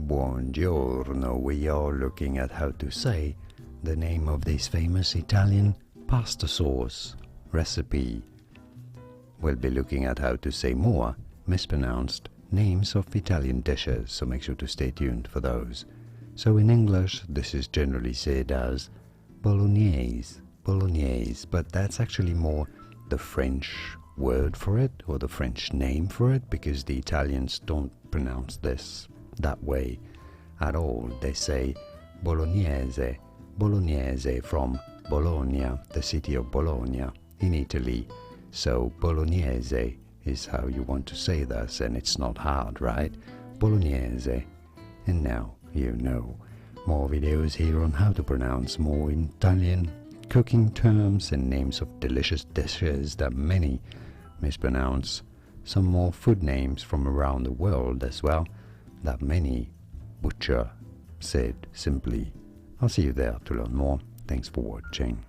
Buongiorno. We are looking at how to say the name of this famous Italian pasta sauce recipe. We'll be looking at how to say more mispronounced names of Italian dishes, so make sure to stay tuned for those. So in English, this is generally said as Bolognese, Bolognese, but that's actually more the French word for it, or the French name for it, because the Italians don't pronounce this that way at all. They say Bolognese, Bolognese from Bologna, the city of Bologna in Italy. So Bolognese is how you want to say this, and it's not hard, right? Bolognese. And now you know. More videos here on how to pronounce more Italian cooking terms and names of delicious dishes that many mispronounce. Some more food names from around the world as well that many butcher said simply. I'll see you there to learn more. Thanks for watching.